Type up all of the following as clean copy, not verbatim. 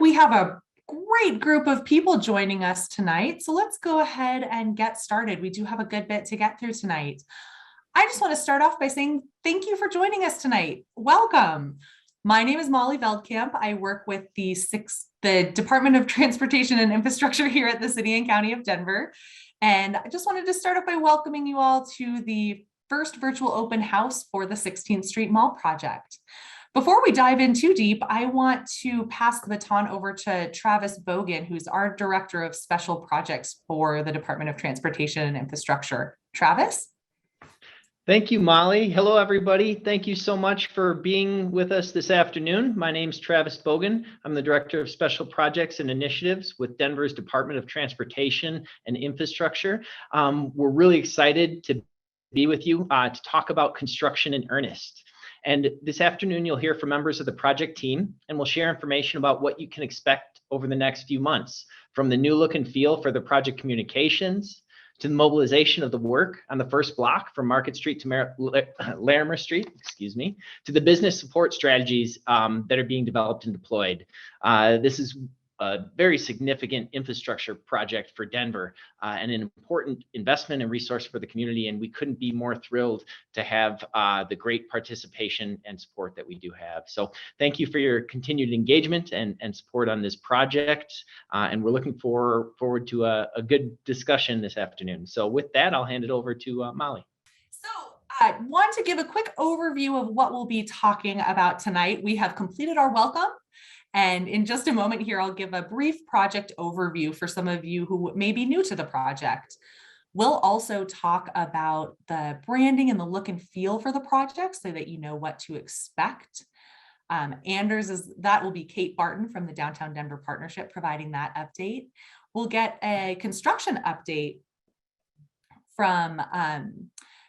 we have a great group of people joining us tonight. So let's go ahead and get started. We do have a good bit to get through tonight. I just want to start off by saying thank you for joining us tonight. Welcome. My name is Molly Veldkamp. I work with the Department of Transportation and Infrastructure here at the City and County of Denver. And I just wanted to start off by welcoming you all to the first virtual open house for the 16th Street Mall project. Before we dive in too deep, I want to pass the baton over to Travis Bogan, who's our Director of Special Projects for the Department of Transportation and Infrastructure. Travis? Thank you, Molly. Hello, everybody. Thank you so much for being with us this afternoon. My name's Travis Bogan. I'm the Director of Special Projects and Initiatives with Denver's Department of Transportation and Infrastructure. We're really excited to be with you to talk about construction in earnest. And this afternoon, you'll hear from members of the project team, and we'll share information about what you can expect over the next few months, from the new look and feel for the project communications, to the mobilization of the work on the first block from Market Street to Larimer Street, to the business support strategies that are being developed and deployed. This is a very significant infrastructure project for Denver and an important investment and resource for the community. And we couldn't be more thrilled to have the great participation and support that we do have. So thank you for your continued engagement and support on this project. And we're looking forward to a good discussion this afternoon. So with that, I'll hand it over to Molly. So I want to give a quick overview of what we'll be talking about tonight. We have completed our welcome. And in just a moment here, I'll give a brief project overview for some of you who may be new to the project. We'll also talk about the branding and the look and feel for the project so that you know what to expect. That will be Kate Barton from the Downtown Denver Partnership providing that update. We'll get a construction update from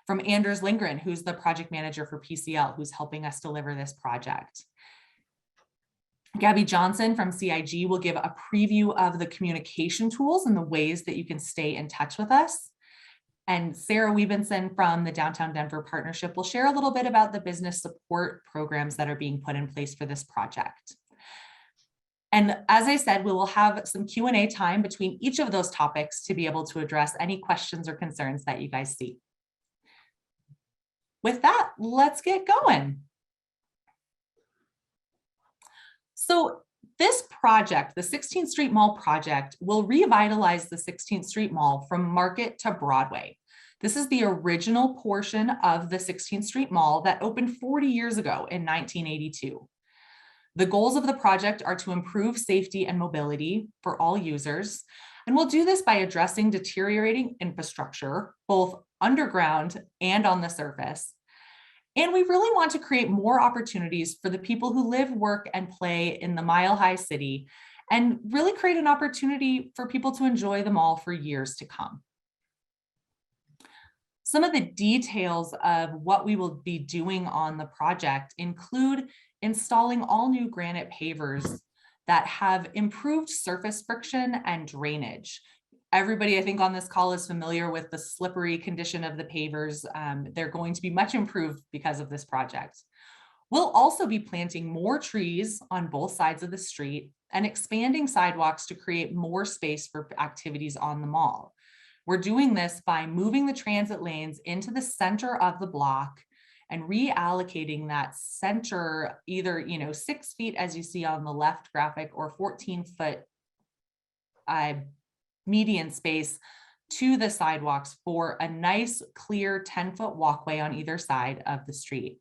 Anders Lindgren, who's the project manager for PCL, who's helping us deliver this project. Gabby Johnson from CIG will give a preview of the communication tools and the ways that you can stay in touch with us. And Sarah Webenson from the Downtown Denver Partnership will share a little bit about the business support programs that are being put in place for this project. And as I said, we will have some Q&A time between each of those topics to be able to address any questions or concerns that you guys see. With that, let's get going. So this project, the 16th Street Mall project, will revitalize the 16th Street Mall from Market to Broadway. This is the original portion of the 16th Street Mall that opened 40 years ago in 1982. The goals of the project are to improve safety and mobility for all users, and we'll do this by addressing deteriorating infrastructure, both underground and on the surface. And we really want to create more opportunities for the people who live, work, and play in the Mile High City, and really create an opportunity for people to enjoy the mall for years to come. Some of the details of what we will be doing on the project include installing all new granite pavers that have improved surface friction and drainage. Everybody, I think, on this call is familiar with the slippery condition of the pavers. They're going to be much improved because of this project. We'll also be planting more trees on both sides of the street and expanding sidewalks to create more space for activities on the mall. We're doing this by moving the transit lanes into the center of the block and reallocating that center either 6 feet, as you see on the left graphic, or 14-foot median space to the sidewalks for a nice, clear 10-foot walkway on either side of the street.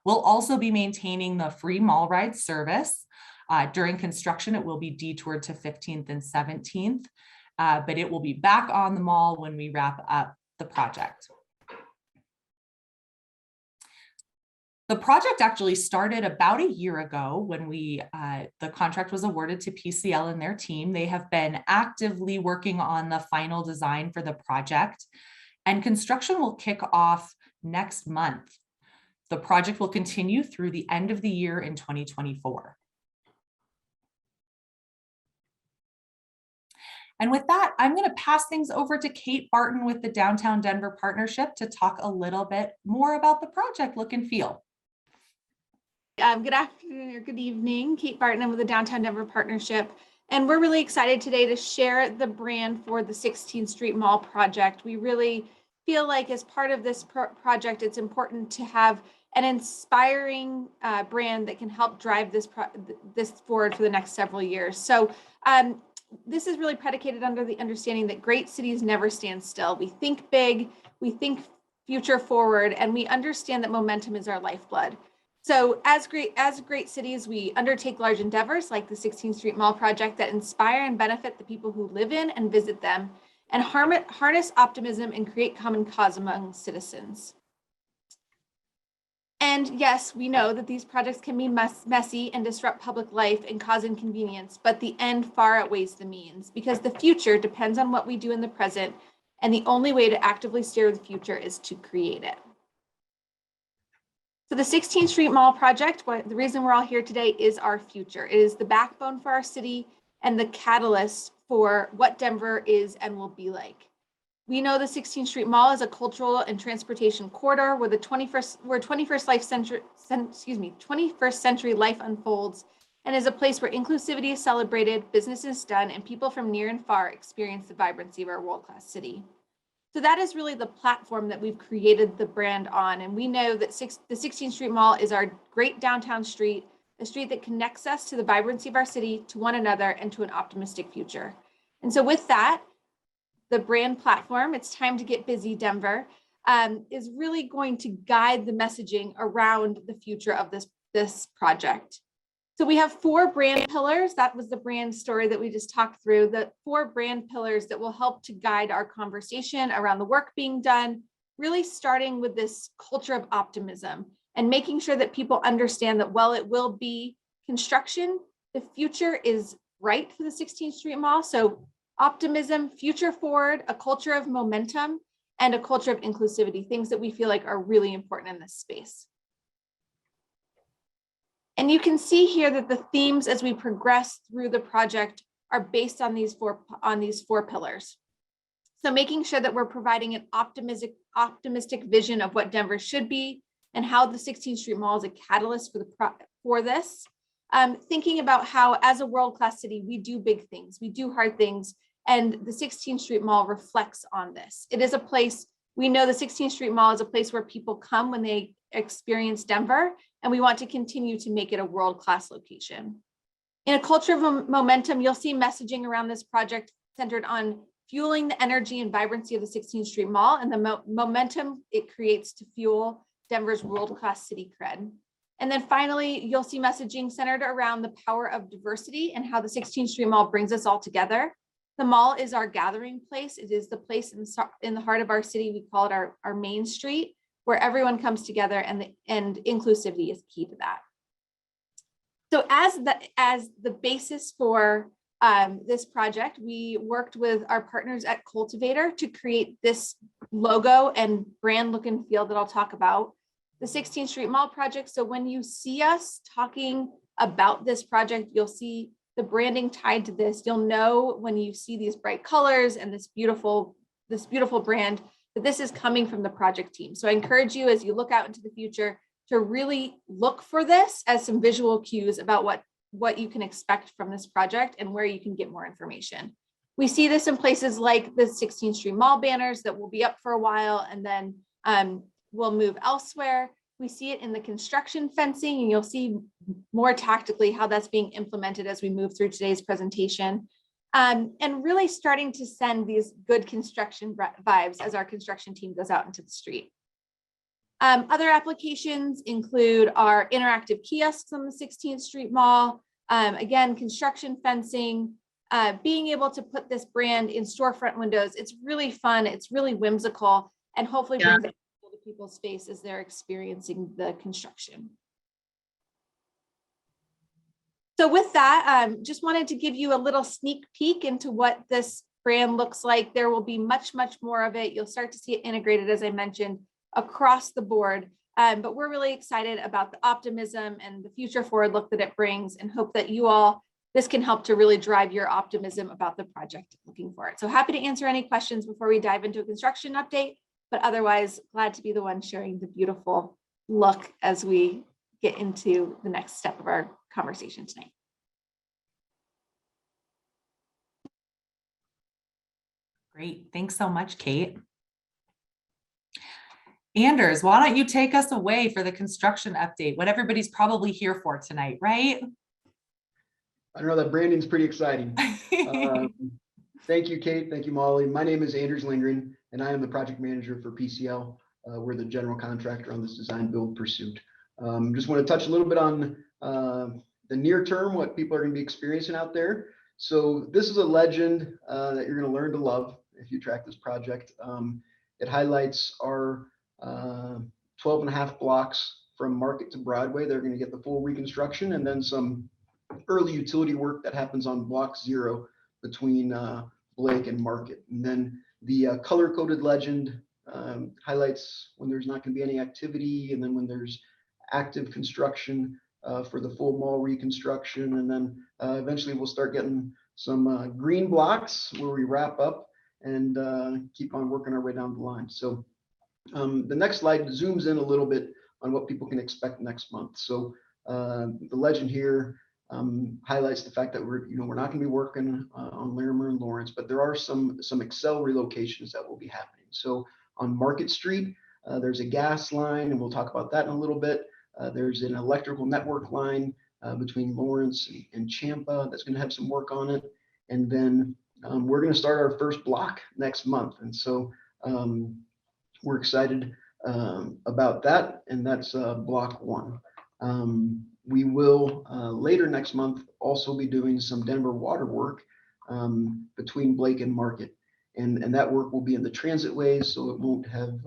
We'll also be maintaining the free mall ride service. During construction, it will be detoured to 15th and 17th, but it will be back on the mall when we wrap up the project. The project actually started about a year ago when the contract was awarded to PCL and their team. They have been actively working on the final design for the project, and construction will kick off next month. The project will continue through the end of the year in 2024. And with that, I'm going to pass things over to Kate Barton with the Downtown Denver Partnership to talk a little bit more about the project look and feel. Good afternoon or good evening. Kate Barton with the Downtown Denver Partnership. And we're really excited today to share the brand for the 16th Street Mall project. We really feel like as part of this project, it's important to have an inspiring brand that can help drive this forward for the next several years. So this is really predicated under the understanding that great cities never stand still. We think big, we think future forward, and we understand that momentum is our lifeblood. So as great cities, we undertake large endeavors like the 16th Street Mall project that inspire and benefit the people who live in and visit them, and harness optimism and create common cause among citizens. And yes, we know that these projects can be messy and disrupt public life and cause inconvenience, but the end far outweighs the means, because the future depends on what we do in the present, and the only way to actively steer the future is to create it. So the 16th Street Mall project, the reason we're all here today is our future. It is the backbone for our city and the catalyst for what Denver is and will be like. We know the 16th Street Mall is a cultural and transportation corridor where 21st century life unfolds, and is a place where inclusivity is celebrated, business is done, and people from near and far experience the vibrancy of our world-class city. So that is really the platform that we've created the brand on. And we know that the 16th Street Mall is our great downtown street, a street that connects us to the vibrancy of our city, to one another, and to an optimistic future. And so with that, the brand platform, It's Time to Get Busy Denver, is really going to guide the messaging around the future of this project. So we have 4 brand pillars. That was the brand story that we just talked through, the 4 brand pillars that will help to guide our conversation around the work being done, really starting with this culture of optimism and making sure that people understand that while it will be construction, the future is bright for the 16th Street Mall. So optimism, future forward, a culture of momentum, and a culture of inclusivity, things that we feel like are really important in this space. And you can see here that the themes as we progress through the project are based on these four pillars. So making sure that we're providing an optimistic vision of what Denver should be and how the 16th Street Mall is a catalyst for this. Thinking about how as a world-class city, we do big things, we do hard things, and the 16th Street Mall reflects on this. It is a place, we know the 16th Street Mall is a place where people come when they experience Denver, and we want to continue to make it a world-class location. In a culture of momentum, you'll see messaging around this project centered on fueling the energy and vibrancy of the 16th Street Mall and the momentum it creates to fuel Denver's world-class city cred. And then finally, you'll see messaging centered around the power of diversity and how the 16th Street Mall brings us all together. The mall is our gathering place. It is the place in the heart of our city. We call it our main street, where everyone comes together, and inclusivity is key to that. So as the basis for this project, we worked with our partners at Cultivator to create this logo and brand look and feel that I'll talk about. The 16th Street Mall project. So when you see us talking about this project, you'll see the branding tied to this. You'll know when you see these bright colors and this beautiful brand that this is coming from the project team. So I encourage you, as you look out into the future, to really look for this as some visual cues about what you can expect from this project and where you can get more information. We see this in places like the 16th Street Mall banners that will be up for a while and then we'll move elsewhere. We see it in the construction fencing, and you'll see more tactically how that's being implemented as we move through today's presentation. And really starting to send these good construction vibes as our construction team goes out into the street. Other applications include our interactive kiosks on the 16th Street Mall. Again, construction fencing, being able to put this brand in storefront windows. It's really fun. It's really whimsical, and hopefully brings it to people's face as they're experiencing the construction. So with that, just wanted to give you a little sneak peek into what this brand looks like. There will be much, much more of it. You'll start to see it integrated, as I mentioned, across the board. But we're really excited about the optimism and the future forward look that it brings, and hope that this can help to really drive your optimism about the project looking for it. So happy to answer any questions before we dive into a construction update, but otherwise glad to be the one sharing the beautiful look as we get into the next step of our conversation tonight. Great. Thanks so much, Kate. Anders, why don't you take us away for the construction update, what everybody's probably here for tonight, right? I know that branding's pretty exciting. Thank you, Kate. Thank you, Molly. My name is Anders Lindgren, and I am the project manager for PCL. We're the general contractor on this design build pursuit. Just want to touch a little bit on the near term, what people are going to be experiencing out there. So this is a legend that you're going to learn to love if you track this project. It highlights our 12 and a half blocks from Market to Broadway. They're going to get the full reconstruction and then some early utility work that happens on block 0 between Blake and Market. And then the color-coded legend highlights when there's not going to be any activity, and then when there's active construction for the full mall reconstruction. And then eventually we'll start getting some green blocks where we wrap up and keep on working our way down the line. So the next slide zooms in a little bit on what people can expect next month. So the legend here highlights the fact that we're not going to be working on Larimer and Lawrence, but there are some Excel relocations that will be happening. So on Market Street, there's a gas line, and we'll talk about that in a little bit. There's an electrical network line between Lawrence and Champa that's going to have some work on it. And then we're going to start our first block next month. And so we're excited about that. And that's block 1. We will later next month also be doing some Denver water work between Blake and Market. And that work will be in the transit ways, so it won't have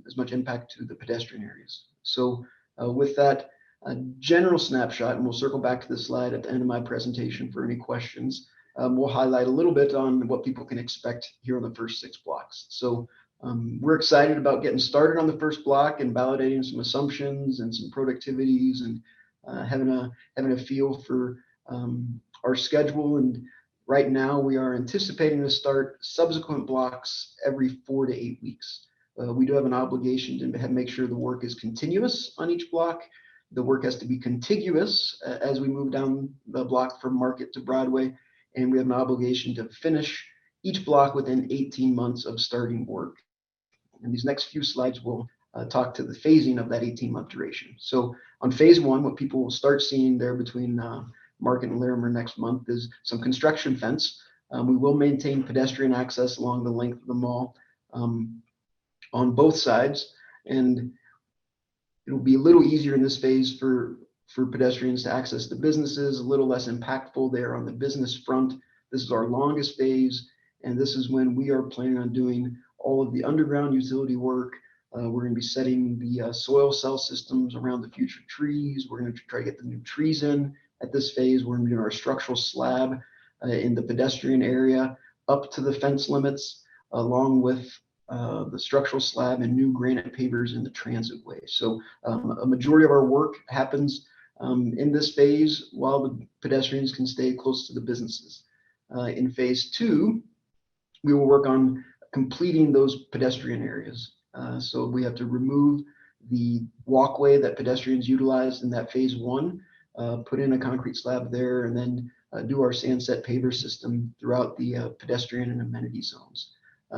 as much impact to the pedestrian areas. So with that general snapshot, and we'll circle back to this slide at the end of my presentation for any questions, we'll highlight a little bit on what people can expect here on the first 6 blocks. So we're excited about getting started on the first block and validating some assumptions and some productivities and having a feel for our schedule. And right now we are anticipating to start subsequent blocks every 4 to 8 weeks. We do have an obligation to make sure the work is continuous on each block. The work has to be contiguous as we move down the block from Market to Broadway. And we have an obligation to finish each block within 18 months of starting work. And these next few slides will talk to the phasing of that 18-month duration. So on phase 1, what people will start seeing there between Market and Larimer next month is some construction fence. We will maintain pedestrian access along the length of the mall on both sides. And it'll be a little easier in this phase for pedestrians to access the businesses, a little less impactful there on the business front. This is our longest phase, and this is when we are planning on doing all of the underground utility work. We're going to be setting the soil cell systems around the future trees. We're going to try to get the new trees in at this phase. We're going to be doing our structural slab in the pedestrian area up to the fence limits, along with the structural slab and new granite pavers in the transit way. So a majority of our work happens in this phase while the pedestrians can stay close to the businesses. In phase 2, we will work on completing those pedestrian areas. So we have to remove the walkway that pedestrians utilized in that phase 1, put in a concrete slab there, and then do our sandset paver system throughout the pedestrian and amenity zones.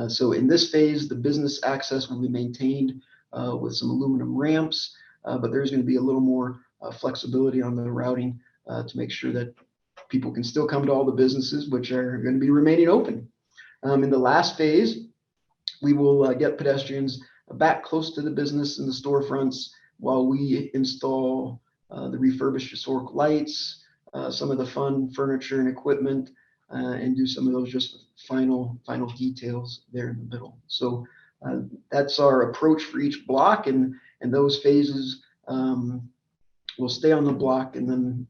So in this phase, the business access will be maintained with some aluminum ramps, but there's going to be a little more flexibility on the routing to make sure that people can still come to all the businesses, which are going to be remaining open. In the last phase, we will get pedestrians back close to the business and the storefronts while we install the refurbished historic lights, some of the fun furniture and equipment, and do some of those just final details there in the middle. So that's our approach for each block, and those phases will stay on the block, and then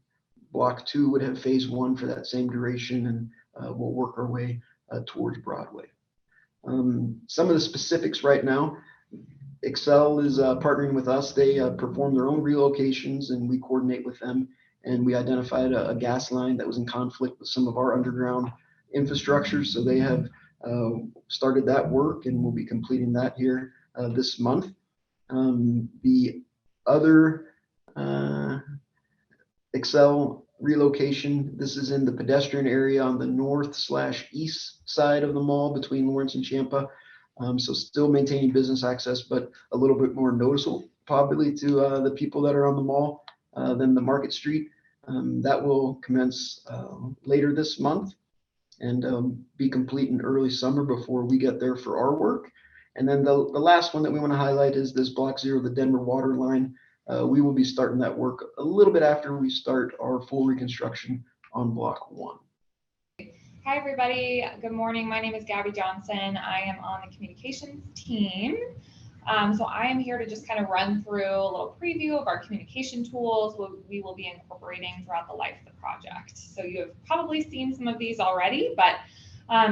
block 2 would have phase 1 for that same duration, and we'll work our way towards Broadway. Some of the specifics right now, Excel is partnering with us. They perform their own relocations, and we coordinate with them. And we identified a gas line that was in conflict with some of our underground infrastructure. So they have started that work, and we'll be completing that here this month. The other Excel relocation. This is in the pedestrian area on the north/east side of the mall between Lawrence and Champa. So still maintaining business access, but a little bit more noticeable probably to the people that are on the mall than the Market Street. That will commence later this month and be complete in early summer before we get there for our work. And then the last one that we want to highlight is this Block 0, the Denver water line. We will be starting that work a little bit after we start our full reconstruction on Block 1. Hi, everybody. Good morning. My name is Gabby Johnson. I am on the communications team. So I am here to just kind of run through a little preview of our communication tools we will be incorporating throughout the life of the project. So you have probably seen some of these already, but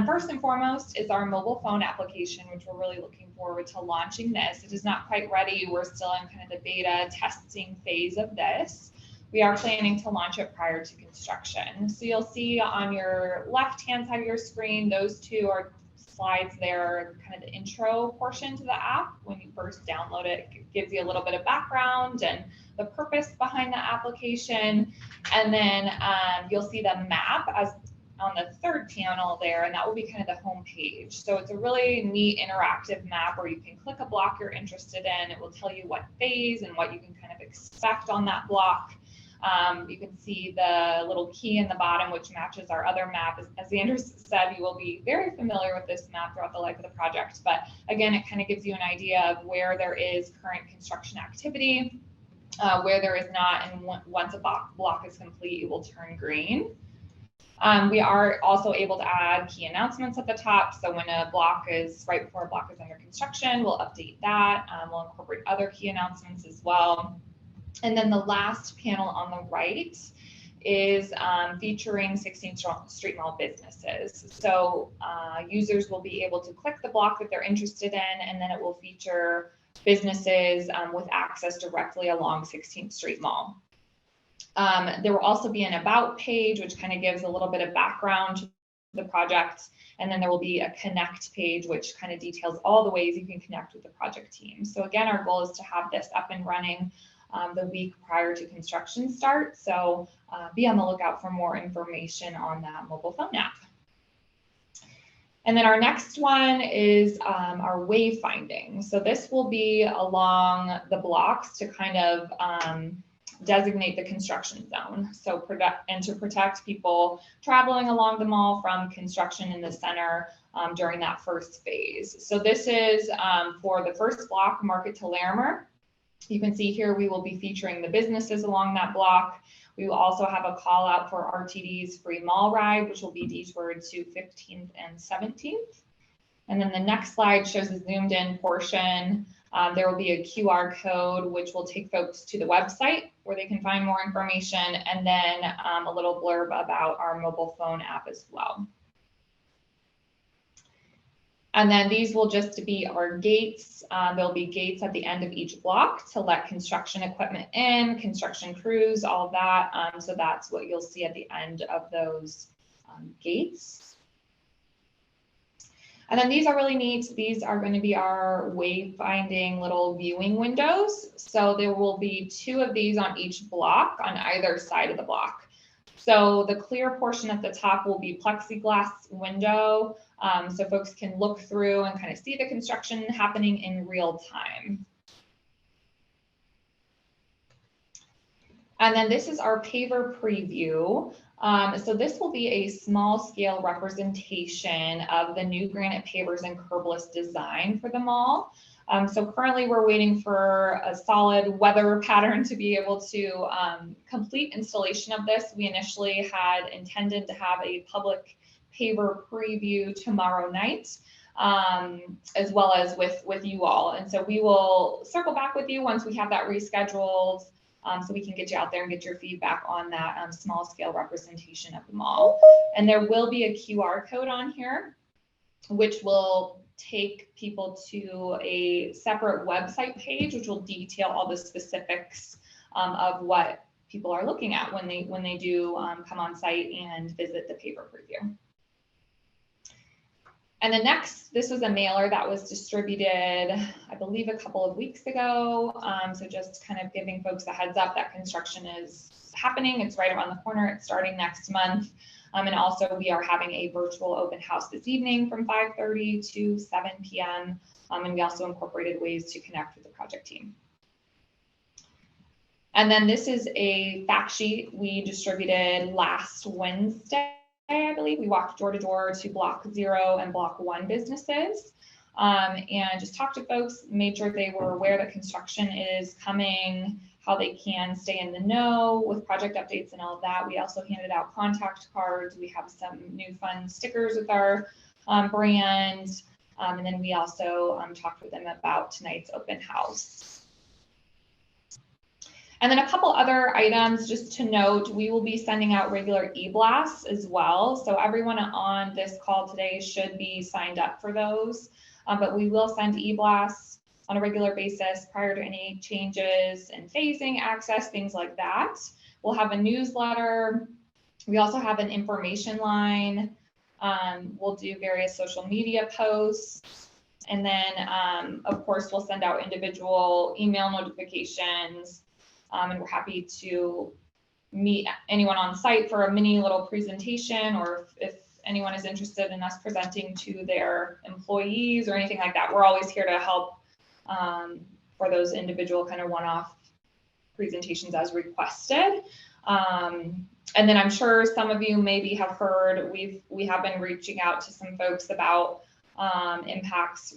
first and foremost is our mobile phone application, which we're really looking forward to launching this. It is not quite ready. We're still in kind of the beta testing phase of this. We are planning to launch it prior to construction. So you'll see on your left-hand side of your screen, those two are slides there, kind of the intro portion to the app. When you first download it, it gives you a little bit of background and the purpose behind the application. And then you'll see the map as on the third panel there, and that will be kind of the home page. So it's a really neat interactive map where you can click a block you're interested in. It will tell you what phase and what you can kind of expect on that block. You can see the little key in the bottom, which matches our other map. As Anders said, you will be very familiar with this map throughout the life of the project. But again, it kind of gives you an idea of where there is current construction activity, where there is not, and once a block is complete, it will turn green. We are also able to add key announcements at the top. So when a block is, right before a block is under construction, we'll update that. We'll incorporate other key announcements as well. And then the last panel on the right is featuring 16th Street Mall businesses. So users will be able to click the block that they're interested in, and then it will feature businesses with access directly along 16th Street Mall. There will also be an about page, which kind of gives a little bit of background to the project. And then there will be a connect page, which kind of details all the ways you can connect with the project team. So again, our goal is to have this up and running the week prior to construction start. So be on the lookout for more information on that mobile phone app. And then our next one is our wayfinding. So this will be along the blocks to kind of designate the construction zone. So to protect people traveling along the mall from construction in the center during that first phase. So this is for the first block, Market to Larimer. You can see here we will be featuring the businesses along that block. We will also have a call out for RTD's free mall ride, which will be detoured to 15th and 17th. And then the next slide shows a zoomed in portion. There will be a QR code, which will take folks to the website where they can find more information, and then a little blurb about our mobile phone app as well. And then these will just be our gates. There'll be gates at the end of each block to let construction equipment in, construction crews, all of that. So that's what you'll see at the end of those gates. And then these are really neat. These are going to be our wayfinding little viewing windows. So there will be 2 of these on each block on either side of the block. So the clear portion at the top will be plexiglass window. So folks can look through and kind of see the construction happening in real time. And then this is our paver preview. So this will be a small scale representation of the new granite pavers and curbless design for the mall. So currently we're waiting for a solid weather pattern to be able to complete installation of this. We initially had intended to have a public paver preview tomorrow night, as well as with you all. And so we will circle back with you once we have that rescheduled, so we can get you out there and get your feedback on that small scale representation of the mall. And there will be a QR code on here, which will take people to a separate website page, which will detail all the specifics of what people are looking at when they do come on site and visit the paver preview. And then next, this was a mailer that was distributed, I believe, a couple of weeks ago. So just kind of giving folks a heads up that construction is happening. It's right around the corner. It's starting next month. And also we are having a virtual open house this evening from 5:30 to 7 p.m. And we also incorporated ways to connect with the project team. And then this is a fact sheet we distributed last Wednesday, I believe. We walked door to door to Block 0 and Block 1 businesses and just talked to folks, made sure they were aware that construction is coming, how they can stay in the know with project updates and all of that. We also handed out contact cards. We have some new fun stickers with our brand. And then we also talked with them about tonight's open house. And then a couple other items just to note, we will be sending out regular e-blasts as well. So everyone on this call today should be signed up for those, but we will send e-blasts on a regular basis prior to any changes in phasing, access, things like that. We'll have a newsletter. We also have an information line. We'll do various social media posts. And then, of course, we'll send out individual email notifications. And we're happy to meet anyone on site for a mini little presentation, or if anyone is interested in us presenting to their employees or anything like that, we're always here to help for those individual kind of one-off presentations as requested. And then I'm sure some of you maybe have heard, we have been reaching out to some folks about impacts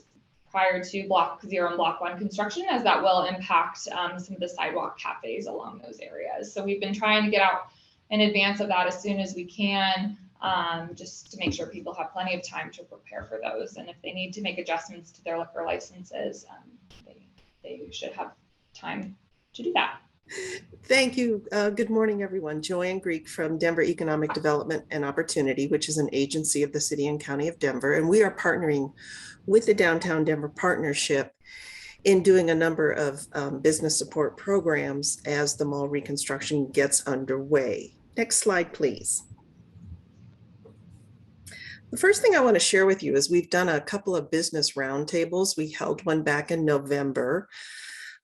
prior to Block 0 and Block 1 construction, as that will impact some of the sidewalk cafes along those areas. So we've been trying to get out in advance of that as soon as we can, just to make sure people have plenty of time to prepare for those. And if they need to make adjustments to their liquor licenses, they should have time to do that. Thank you. Good morning, everyone. Joanne Greek from Denver Economic Development and Opportunity, which is an agency of the City and County of Denver. And we are partnering with the Downtown Denver Partnership in doing a number of business support programs as the mall reconstruction gets underway. Next slide, please. The first thing I want to share with you is we've done a couple of business roundtables. We held one back in November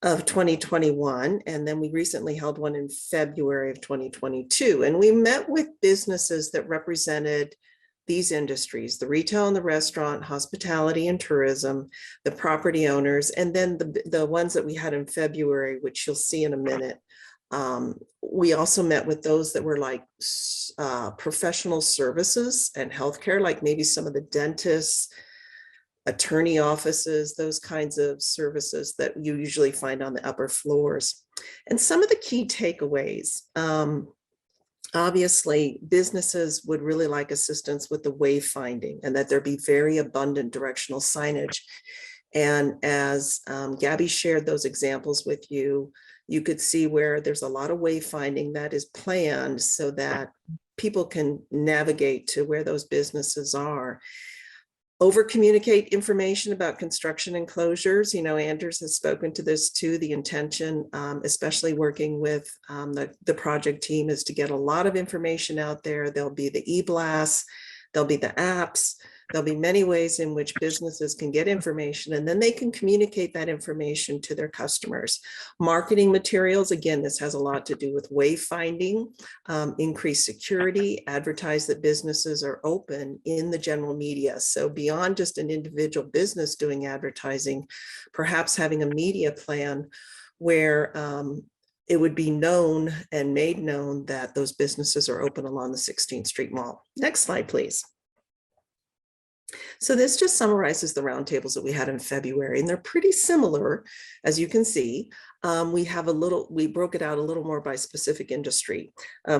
of 2021, and then we recently held one in February of 2022. And we met with businesses that represented these industries: the retail and the restaurant, hospitality and tourism, the property owners, and then the ones that we had in February, which you'll see in a minute. We also met with those that were like professional services and healthcare, like maybe some of the dentists, attorney offices, those kinds of services that you usually find on the upper floors. And some of the key takeaways, obviously businesses would really like assistance with the wayfinding, and that there be very abundant directional signage. And as Gabby shared those examples with you, you could see where there's a lot of wayfinding that is planned so that people can navigate to where those businesses are. Over communicate information about construction and closures. You know, Anders has spoken to this too. The intention, especially working with the project team, is to get a lot of information out there. There'll be the e-blasts, there'll be the apps, there'll be many ways in which businesses can get information, and then they can communicate that information to their customers. Marketing materials, again, this has a lot to do with wayfinding, increased security, advertise that businesses are open in the general media. So beyond just an individual business doing advertising, perhaps having a media plan where it would be known and made known that those businesses are open along the 16th Street Mall. Next slide, please. So this just summarizes the roundtables that we had in February, and they're pretty similar, as you can see. We broke it out a little more by specific industry.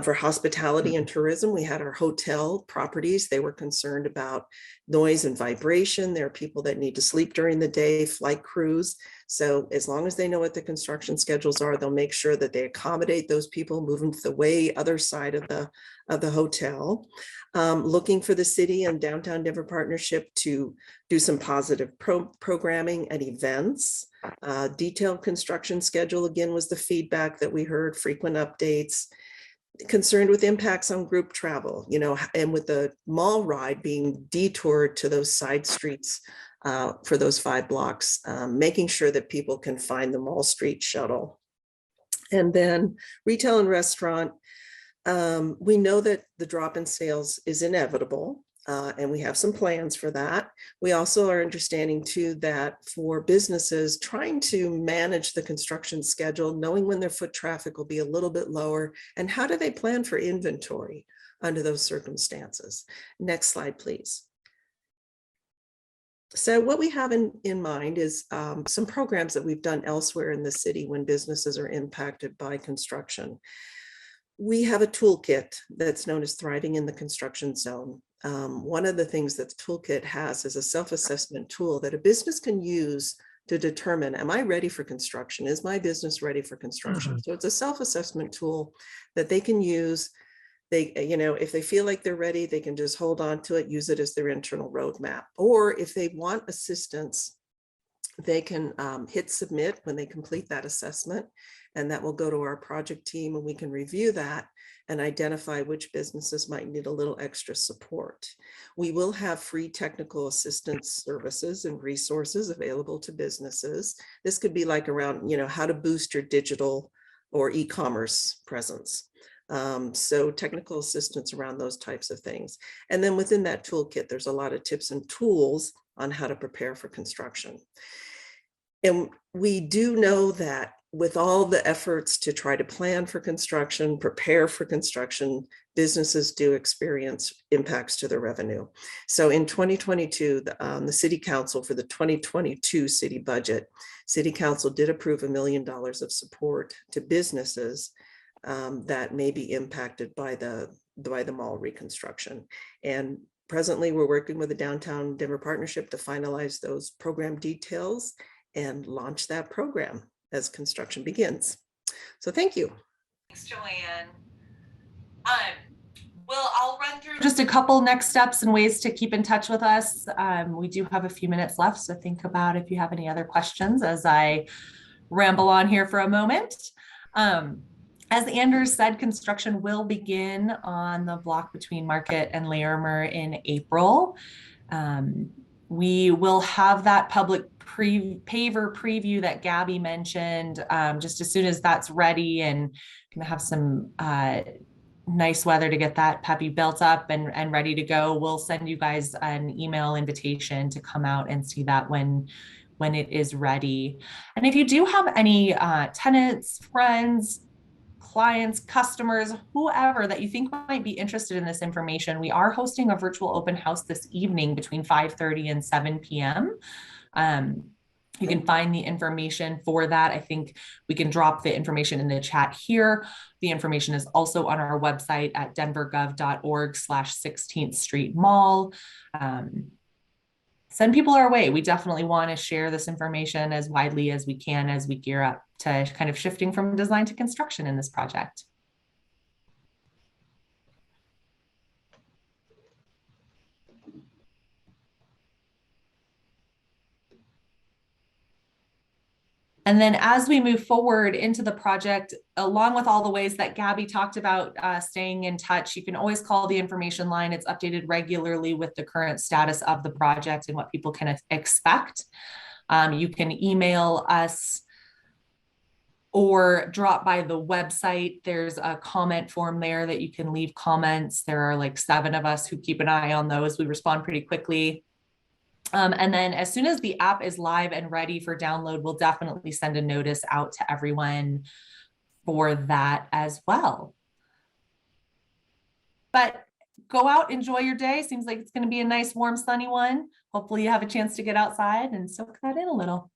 For hospitality and tourism, we had our hotel properties. They were concerned about noise and vibration. There are people that need to sleep during the day, flight crews. So as long as they know what the construction schedules are, they'll make sure that they accommodate those people moving to the other side of the hotel. Looking for the city and Downtown Denver Partnership to do some positive programming and events. Detailed construction schedule, again, was the feedback that we heard, frequent updates. concerned with impacts on group travel, and with the mall ride being detoured to those side streets for those 5 blocks, making sure that people can find the Mall Street shuttle. And then retail and restaurant, we know that the drop in sales is inevitable. And we have some plans for that. We also are understanding too that for businesses trying to manage the construction schedule, knowing when their foot traffic will be a little bit lower, and how do they plan for inventory under those circumstances? Next slide, please. So what we have in mind is some programs that we've done elsewhere in the city when businesses are impacted by construction. We have a toolkit that's known as Thriving in the Construction Zone. One of the things that the toolkit has is a self-assessment tool that a business can use to determine, am I ready for construction? Is my business ready for construction? So it's a self-assessment tool that they can use. They, if they feel like they're ready, they can just hold on to it, use it as their internal roadmap. Or if they want assistance, they can hit submit when they complete that assessment, and that will go to our project team, and we can review that and identify which businesses might need a little extra support. We will have free technical assistance services and resources available to businesses. This could be like around, how to boost your digital or e-commerce presence. So technical assistance around those types of things. And then within that toolkit, there's a lot of tips and tools on how to prepare for construction. And we do know that with all the efforts to try to plan for construction, prepare for construction, businesses do experience impacts to their revenue. So in 2022, the City Council for the 2022 city budget, City Council did approve $1 million of support to businesses that may be impacted by the mall reconstruction. And presently, we're working with the Downtown Denver Partnership to finalize those program details and launch that program as construction begins. So thank you. Thanks, Joanne. I'll run through just a couple next steps and ways to keep in touch with us. We do have a few minutes left, so think about if you have any other questions as I ramble on here for a moment. As Anders said, construction will begin on the block between Market and Larimer in April. We will have that public paver preview that Gabby mentioned just as soon as that's ready, and gonna have some nice weather to get that puppy built up and ready to go. We'll send you guys an email invitation to come out and see that when it is ready. And if you do have any tenants, friends, clients, customers, whoever that you think might be interested in this information, we are hosting a virtual open house this evening between 5:30 and 7 p.m. You can find the information for that. I think we can drop the information in the chat here. The information is also on our website at denvergov.org/16th Street Mall. Send people our way. We definitely want to share this information as widely as we can as we gear up to kind of shifting from design to construction in this project. And then as we move forward into the project, along with all the ways that Gabby talked about staying in touch, you can always call the information line. It's updated regularly with the current status of the project and what people can expect. You can email us or drop by the website. There's a comment form there that you can leave comments. There are like 7 of us who keep an eye on those. We respond pretty quickly. And then as soon as the app is live and ready for download, we'll definitely send a notice out to everyone for that as well. But go out, enjoy your day. Seems like it's going to be a nice, warm, sunny one. Hopefully you have a chance to get outside and soak that in a little.